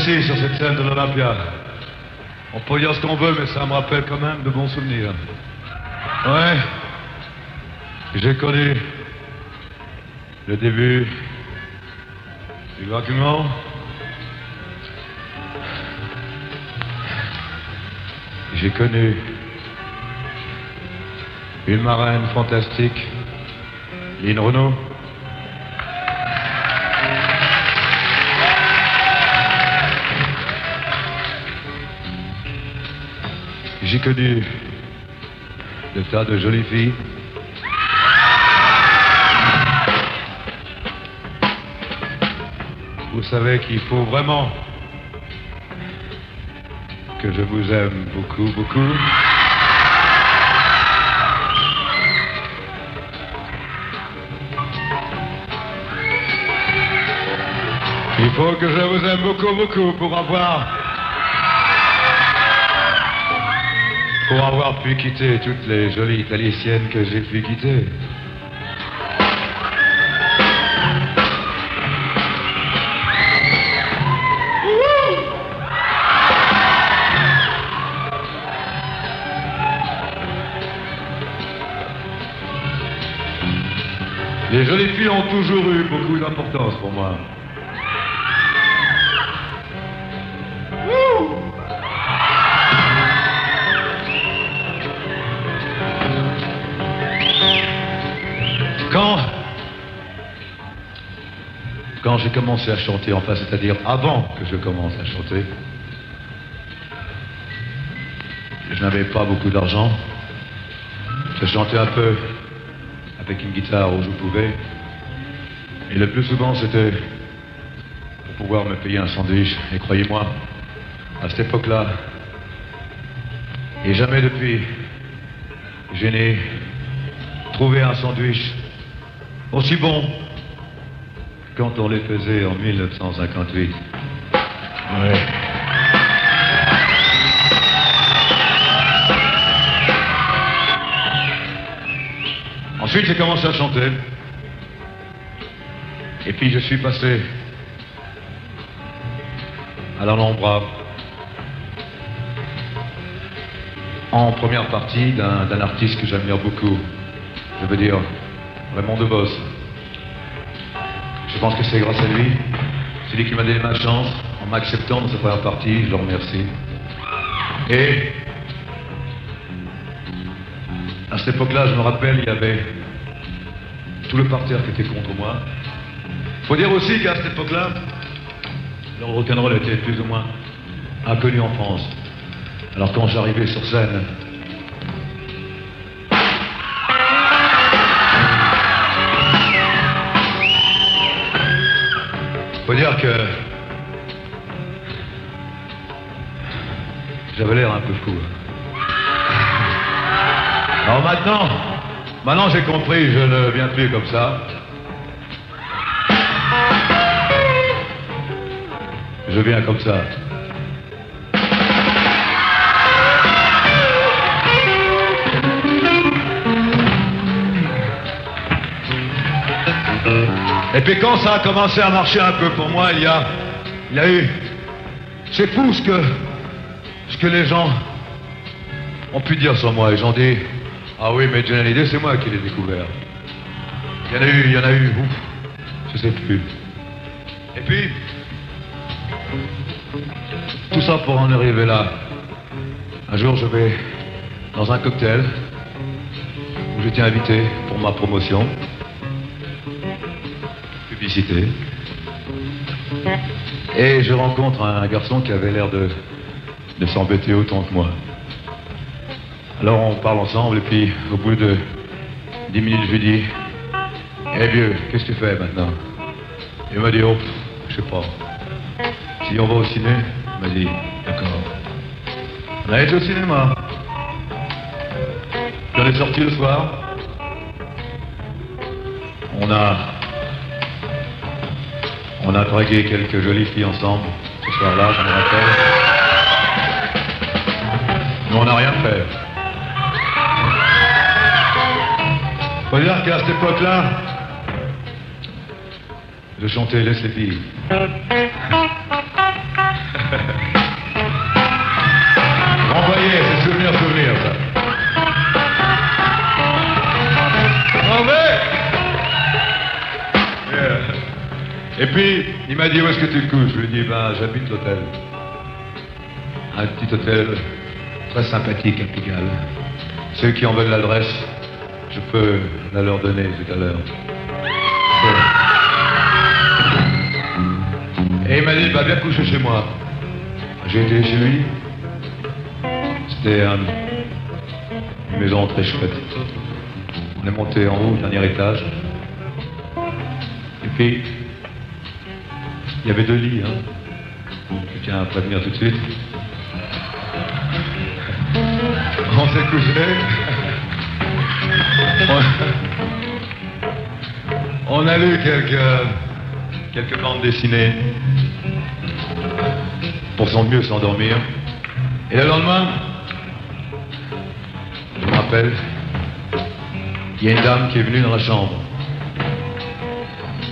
ici, sur cette scène de l'Olympia. On peut dire ce qu'on veut, mais ça me rappelle quand même de bons souvenirs. Ouais. J'ai connu le début du vacuum. J'ai connu une marraine fantastique, Lynn Renault. J'ai connu de tas de jolies filles. Vous savez qu'il faut vraiment que je vous aime beaucoup, beaucoup. Il faut que je vous aime beaucoup, beaucoup pour avoir pu quitter toutes les jolies Italiciennes que j'ai pu quitter. Les jolies filles ont toujours eu beaucoup d'importance pour moi. Quand j'ai commencé à chanter, enfin, c'est-à-dire avant que je commence à chanter, je n'avais pas beaucoup d'argent. Je chantais un peu avec une guitare où je pouvais. Et le plus souvent, c'était pour pouvoir me payer un sandwich. Et croyez-moi, à cette époque-là, et jamais depuis, je n'ai trouvé un sandwich aussi bon quand on les faisait en 1958. Ouais. Ensuite, j'ai commencé à chanter. Et puis, je suis passé à l'Alhambra en première partie d'un artiste que j'admire beaucoup. Je veux dire, Raymond Devos. Je pense que c'est grâce à lui. C'est lui qui m'a donné ma chance en m'acceptant dans sa première partie. Je le remercie. Et à cette époque-là, je me rappelle, il y avait tout le parterre qui était contre moi. Il faut dire aussi qu'à cette époque-là, le rock'n'roll était plus ou moins inconnu en France. Alors quand j'arrivais sur scène, faut dire que j'avais l'air un peu fou. Alors maintenant j'ai compris, je ne viens plus comme ça. Je viens comme ça. Et puis quand ça a commencé à marcher un peu pour moi, il y a eu... C'est fou ce que les gens ont pu dire sur moi. Ils ont dit, ah oui, mais Johnny Hallyday, c'est moi qui l'ai découvert. Il y en a eu, ouf, je sais plus. Et puis, tout ça pour en arriver là. Un jour, je vais dans un cocktail où j'étais invité pour ma promotion. Publicité. Et je rencontre un garçon qui avait l'air de s'embêter autant que moi. Alors on parle ensemble et puis au bout de 10 minutes je lui dis, eh vieux, qu'est-ce que tu fais maintenant? Il m'a dit, oh, je sais pas. Si on va au ciné, il m'a dit, d'accord. On a été au cinéma. Puis on est sorti le soir. On a dragué quelques jolies filles ensemble. Ce soir-là, je me rappelle. Mais on n'a rien fait. Faut dire qu'à cette époque-là, je chantais Laisse les filles. Et puis, il m'a dit, où est-ce que tu te couches? Je lui ai dit, ben, j'habite l'hôtel. Un petit hôtel très sympathique à Pigalle. Ceux qui en veulent l'adresse, je peux la leur donner tout à l'heure. Et il m'a dit, bah, viens coucher chez moi. J'ai été chez lui. C'était une maison très chouette. On est monté en haut, au dernier étage. Et puis, il y avait 2 lits, hein. Je tiens à prévenir tout de suite. On s'est couché. On a lu quelques bandes dessinées pour son mieux s'endormir. Et le lendemain, je me rappelle, il y a une dame qui est venue dans la chambre.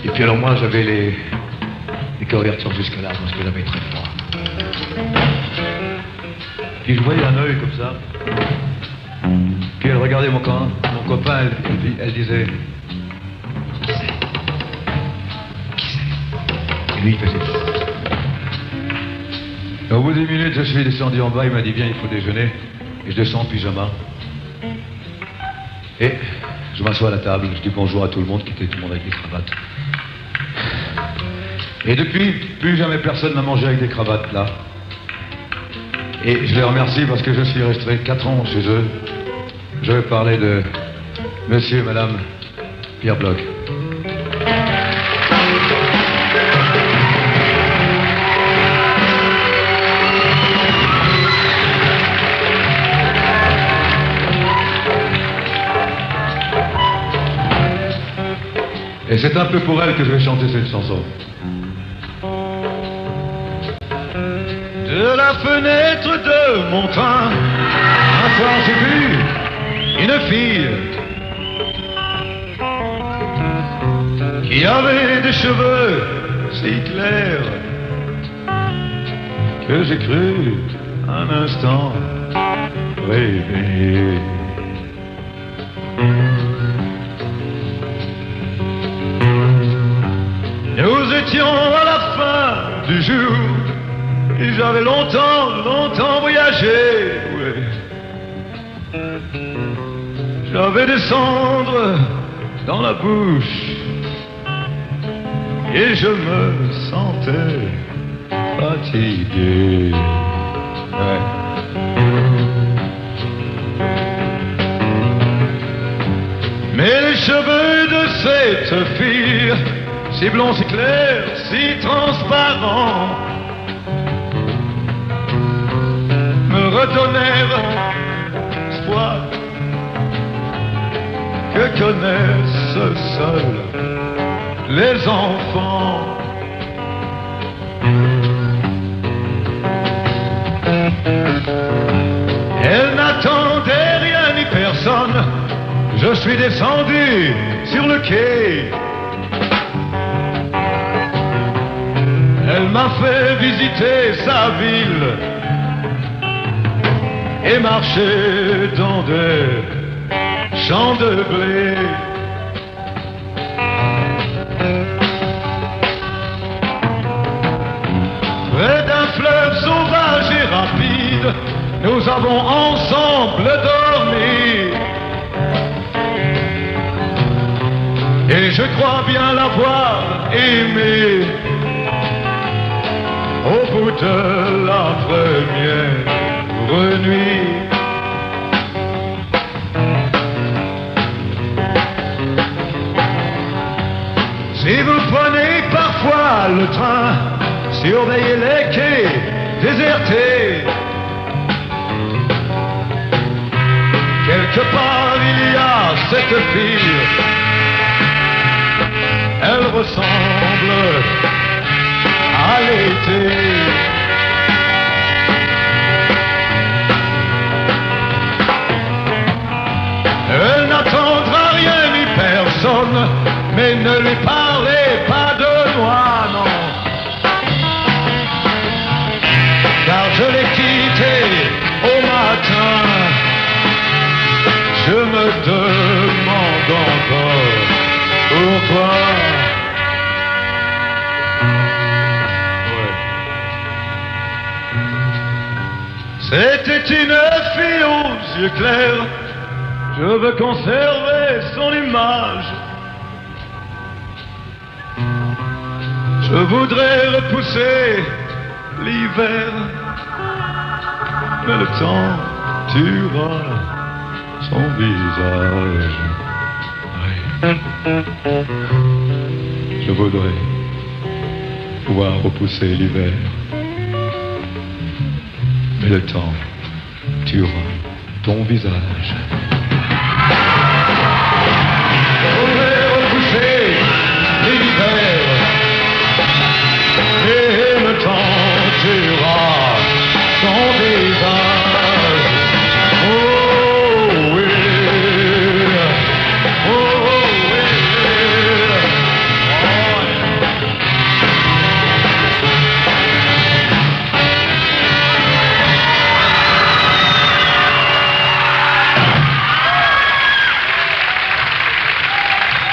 Et puis alors moi, j'avais les couvertures jusque là parce que j'avais très froid. Puis je voyais un œil comme ça. Puis elle regardait mon copain, elle disait, qui c'est? Et lui, il faisait. Et au bout d'10 minutes, je suis descendu en bas, il m'a dit, viens, il faut déjeuner. Et je descends en pyjama. Et je m'assois à la table, je dis bonjour à tout le monde, qui était tout le monde avec des cravates. Et depuis, plus jamais personne n'a mangé avec des cravates, là. Et je les remercie parce que je suis resté 4 ans chez eux. Je vais parler de monsieur et madame Pierre Bloch. Et c'est un peu pour elle que je vais chanter cette chanson. De la fenêtre de mon train, un soir j'ai vu une fille qui avait des cheveux si clairs que j'ai cru un instant rêver. Nous étions à la fin du jour et j'avais longtemps voyagé. Ouais. J'avais des cendres dans la bouche et je me sentais fatigué. Ouais. Mais les cheveux de cette fille, si blonds, si clairs, si transparents, me redonnèrent espoir que connaissent seuls les enfants. Elle n'attendait rien ni personne, je suis descendu sur le quai. Elle m'a fait visiter sa ville et marcher dans des champs de blé. Près d'un fleuve sauvage et rapide, nous avons ensemble dormi. Et je crois bien l'avoir aimé au bout de la première nuit. Si vous prenez parfois le train, surveillez les quais désertés. Quelque part il y a cette fille, elle ressemble à l'été. Elle n'attendra rien ni personne, mais ne lui parlez pas de moi, non. Car je l'ai quittée au matin, je me demande encore pourquoi. C'était une fille aux yeux clairs, je veux conserver son image. Je voudrais repousser l'hiver, mais le temps tuera son visage. Oui. Je voudrais pouvoir repousser l'hiver, mais le temps tuera ton visage.